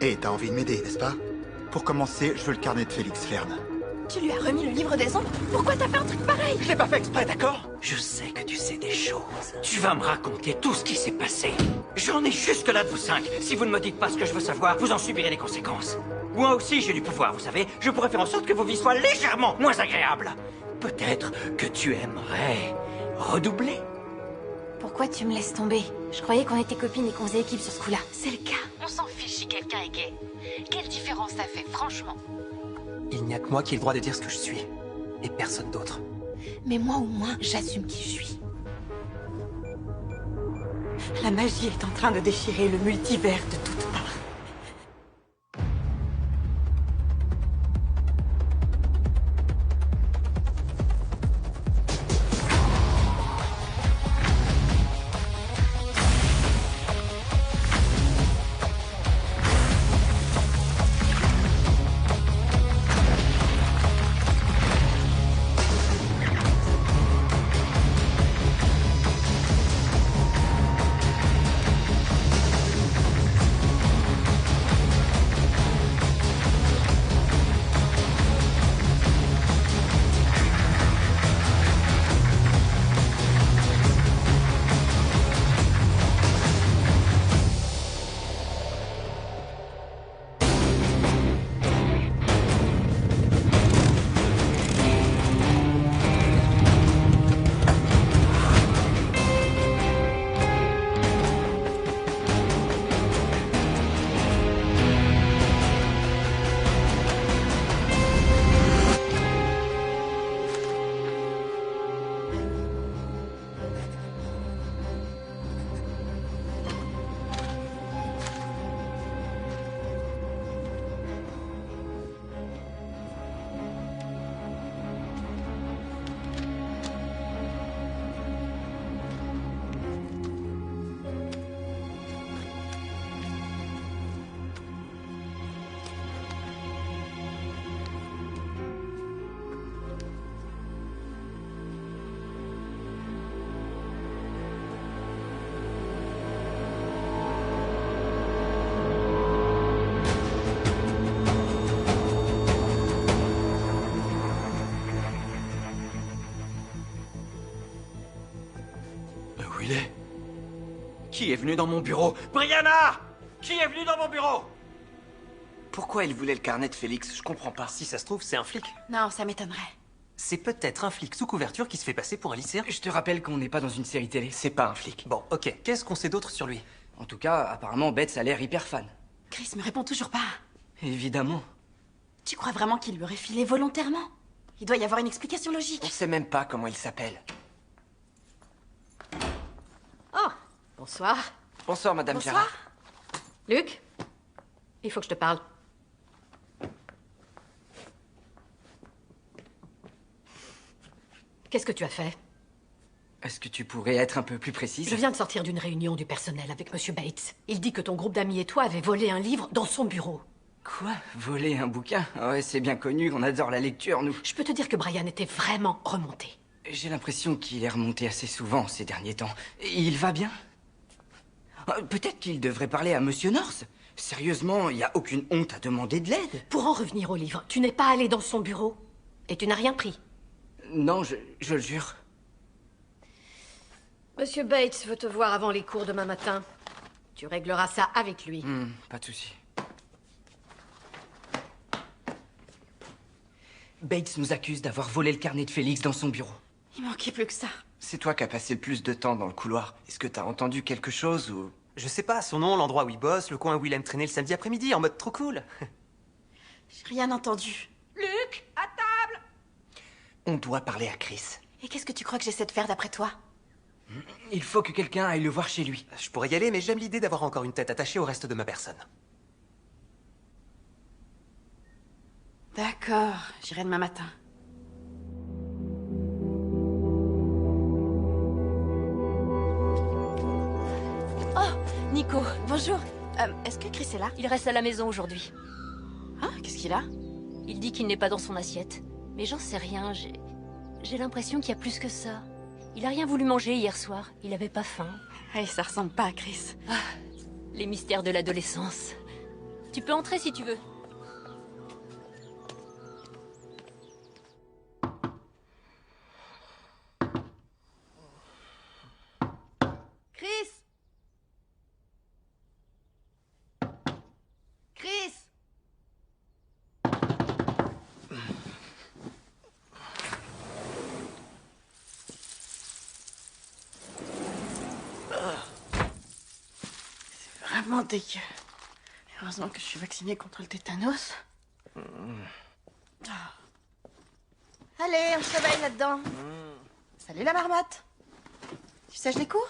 Et t'as envie de m'aider, n'est-ce pas? Pour commencer, je veux le carnet de Félix Fern. Tu lui as remis le livre des ombres? Pourquoi t'as fait un truc pareil? Je l'ai pas fait exprès, d'accord? Je sais que tu sais des choses. Tu vas me raconter tout ce qui s'est passé. J'en ai jusque-là de vous cinq. Si vous ne me dites pas ce que je veux savoir, vous en subirez les conséquences. Moi aussi, j'ai du pouvoir, vous savez. Je pourrais faire en sorte que vos vies soient légèrement moins agréables. Peut-être que tu aimerais redoubler. Pourquoi tu me laisses tomber? Je croyais qu'on était copines et qu'on faisait équipe sur ce coup-là. C'est le cas. On s'en fiche si quelqu'un est gay. Quelle différence ça fait, franchement? Il n'y a que moi qui ai le droit de dire ce que je suis. Et personne d'autre. Mais moi au moins, j'assume qui je suis. La magie est en train de déchirer le multivers de toutes parts. Où il est? Qui est venu dans mon bureau? Brianna! Qui est venu dans mon bureau? Pourquoi il voulait le carnet de Félix? Je comprends pas. Si ça se trouve, c'est un flic. Non, ça m'étonnerait. C'est peut-être un flic sous couverture qui se fait passer pour un lycéen. Je te rappelle qu'on n'est pas dans une série télé. C'est pas un flic. Bon, ok. Qu'est-ce qu'on sait d'autre sur lui? En tout cas, apparemment, Betts a l'air hyper fan. Chris me répond toujours pas. Évidemment. Tu crois vraiment qu'il lui aurait filé volontairement? Il doit y avoir une explication logique. On sait même pas comment il s'appelle. Oh, bonsoir. Bonsoir, Madame Bonsoir. Gérard. Luc, il faut que je te parle. Qu'est-ce que tu as fait? Est-ce que tu pourrais être un peu plus précise? Je viens de sortir d'une réunion du personnel avec Monsieur Bates. Il dit que ton groupe d'amis et toi avez volé un livre dans son bureau. Quoi? Voler un bouquin? Ouais, c'est bien connu, on adore la lecture, nous. Je peux te dire que Brian était vraiment remonté. J'ai l'impression qu'il est remonté assez souvent ces derniers temps. Il va bien? Peut-être qu'il devrait parler à Monsieur North. Sérieusement, il n'y a aucune honte à demander de l'aide. Pour en revenir au livre, tu n'es pas allé dans son bureau. Et tu n'as rien pris. Non, je le jure. Monsieur Bates veut te voir avant les cours demain matin. Tu régleras ça avec lui. Pas de souci. Bates nous accuse d'avoir volé le carnet de Félix dans son bureau. Il manquait plus que ça. C'est toi qui as passé le plus de temps dans le couloir. Est-ce que t'as entendu quelque chose ou... Je sais pas, son nom, l'endroit où il bosse, le coin où il aime traîner le samedi après-midi, en mode trop cool. J'ai rien entendu. Luc, à table! On doit parler à Chris. Et qu'est-ce que tu crois que j'essaie de faire d'après toi? Il faut que quelqu'un aille le voir chez lui. Je pourrais y aller, mais j'aime l'idée d'avoir encore une tête attachée au reste de ma personne. D'accord, j'irai demain matin. Oh, Nico, bonjour. Est-ce que Chris est là? Il reste à la maison aujourd'hui. Ah, qu'est-ce qu'il a? Il dit qu'il n'est pas dans son assiette. Mais j'en sais rien, j'ai l'impression qu'il y a plus que ça. Il a rien voulu manger hier soir, il avait pas faim. Hey, ça ressemble pas à Chris. Les mystères de l'adolescence. Tu peux entrer si tu veux. Chris! Chris! C'est vraiment dégueu. Heureusement que je suis vaccinée contre le tétanos. Ah. Allez, on se réveille là-dedans. Salut la marmotte. Tu sèches les cours?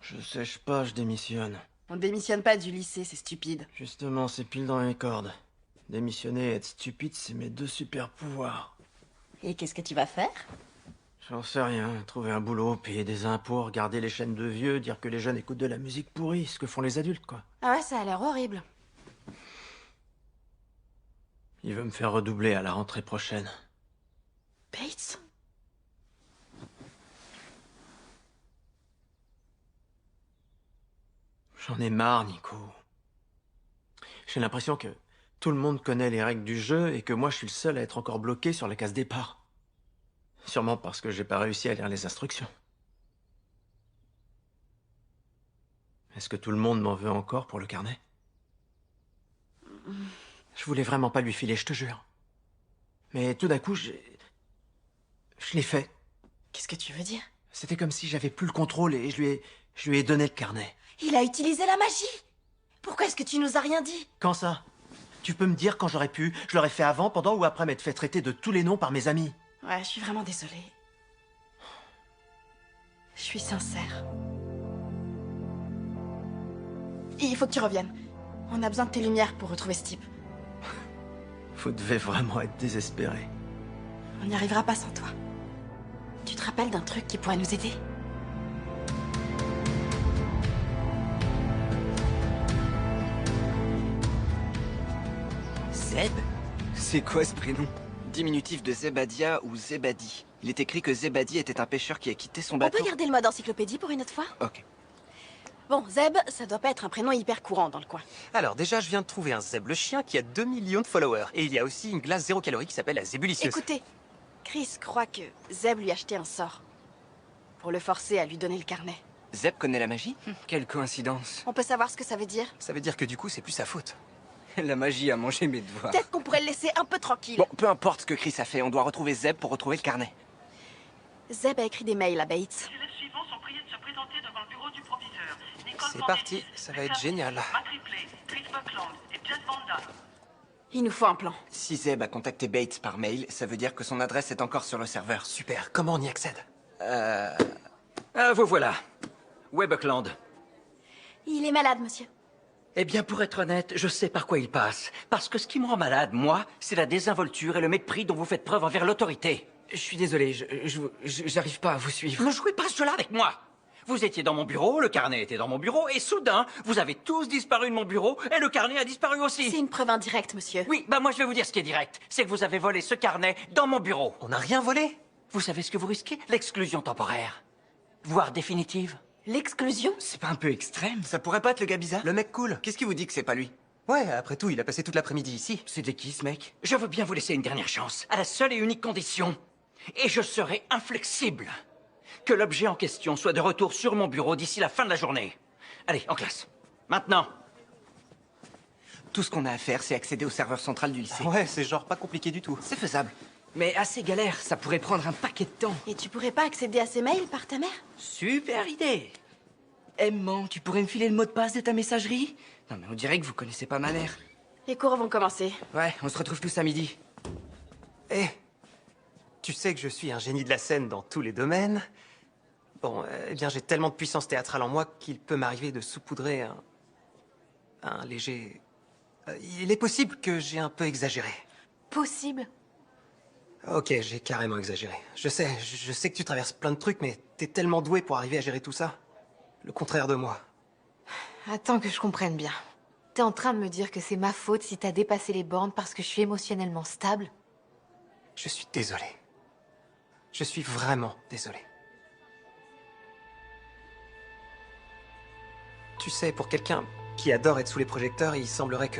Je sèche pas, je démissionne. On démissionne pas du lycée, c'est stupide. Justement, c'est pile dans les cordes. Démissionner et être stupide, c'est mes deux super pouvoirs. Et qu'est-ce que tu vas faire? J'en sais rien. Trouver un boulot, payer des impôts, regarder les chaînes de vieux, dire que les jeunes écoutent de la musique pourrie, ce que font les adultes, quoi. Ah ouais, ça a l'air horrible. Il veut me faire redoubler à la rentrée prochaine. Bates? J'en ai marre, Nico. J'ai l'impression que tout le monde connaît les règles du jeu et que moi je suis le seul à être encore bloqué sur la case départ. Sûrement parce que j'ai pas réussi à lire les instructions. Est-ce que tout le monde m'en veut encore pour le carnet? Je voulais vraiment pas lui filer, je te jure. Mais tout d'un coup, je l'ai fait. Qu'est-ce que tu veux dire? C'était comme si j'avais plus le contrôle et je lui ai donné le carnet. Il a utilisé la magie! Pourquoi est-ce que tu nous as rien dit? Quand ça? Tu peux me dire quand j'aurais pu? Je l'aurais fait avant, pendant ou après m'être fait traiter de tous les noms par mes amis. Ouais, je suis vraiment désolée. Je suis sincère. Il faut que tu reviennes. On a besoin de tes lumières pour retrouver ce type. Vous devez vraiment être désespéré. On n'y arrivera pas sans toi. Tu te rappelles d'un truc qui pourrait nous aider? Zeb? C'est quoi ce prénom? Diminutif de Zebadia ou Zebadi. Il est écrit que Zebadi était un pêcheur qui a quitté son On bateau. peut garder le mode encyclopédie pour une autre fois? Ok. Bon, Zeb, ça doit pas être un prénom hyper courant dans le coin. Alors déjà, je viens de trouver un Zeb le chien qui a 2 millions de followers. Et il y a aussi une glace 0 calorie qui s'appelle la Zébulicieuse. Écoutez, Chris croit que Zeb lui a acheté un sort. Pour le forcer à lui donner le carnet. Zeb connaît la magie? Quelle coïncidence. On peut savoir ce que ça veut dire? Ça veut dire que du coup, c'est plus sa faute. La magie a mangé mes devoirs. Peut-être qu'on pourrait le laisser un peu tranquille. Bon, peu importe ce que Chris a fait, on doit retrouver Zeb pour retrouver le carnet. Zeb a écrit des mails à Bates. Les élèves suivants sont priés de se présenter devant le bureau du proviseur. C'est parti, ça va être génial. Matt Ripley, Chris Buckland et Jess Banda. Il nous faut un plan. Si Zeb a contacté Bates par mail, ça veut dire que son adresse est encore sur le serveur. Super, comment on y accède? Ah, vous voilà. Où est Buckland? Il est malade, monsieur. Eh bien, pour être honnête, je sais par quoi il passe. Parce que ce qui me rend malade, moi, c'est la désinvolture et le mépris dont vous faites preuve envers l'autorité. Je suis désolé, j'arrive pas à vous suivre. Ne jouez pas cela avec moi. Vous étiez dans mon bureau, le carnet était dans mon bureau, et soudain, vous avez tous disparu de mon bureau, et le carnet a disparu aussi. C'est une preuve indirecte, monsieur. Oui, bah moi je vais vous dire ce qui est direct. C'est que vous avez volé ce carnet dans mon bureau. On n'a rien volé? Vous savez ce que vous risquez? L'exclusion temporaire. Voire définitive. L'exclusion? C'est pas un peu extrême? Ça pourrait pas être le gars bizarre? Le mec cool. Qu'est-ce qui vous dit que c'est pas lui? Ouais, après tout, il a passé toute l'après-midi ici. C'était qui ce mec? Je veux bien vous laisser une dernière chance, à la seule et unique condition. Et je serai inflexible. Que l'objet en question soit de retour sur mon bureau d'ici la fin de la journée. Allez, en classe. Maintenant. Tout ce qu'on a à faire, c'est accéder au serveur central du lycée. Ouais, c'est genre pas compliqué du tout. C'est faisable. Mais assez galère, ça pourrait prendre un paquet de temps. Et tu pourrais pas accéder à ces mails par ta mère? Super idée. Maman, tu pourrais me filer le mot de passe de ta messagerie? Non mais on dirait que vous connaissez pas ma mère. Les cours vont commencer. Ouais, on se retrouve tous à midi. Eh, tu sais que je suis un génie de la scène dans tous les domaines. Bon, eh bien, j'ai tellement de puissance théâtrale en moi qu'il peut m'arriver de saupoudrer un léger... il est possible que j'ai un peu exagéré. Possible. Ok, j'ai carrément exagéré. Je sais que tu traverses plein de trucs, mais t'es tellement doué pour arriver à gérer tout ça. Le contraire de moi. Attends que je comprenne bien. T'es en train de me dire que c'est ma faute si t'as dépassé les bornes parce que je suis émotionnellement stable? Je suis désolé. Je suis vraiment désolé. Tu sais, pour quelqu'un qui adore être sous les projecteurs, il semblerait que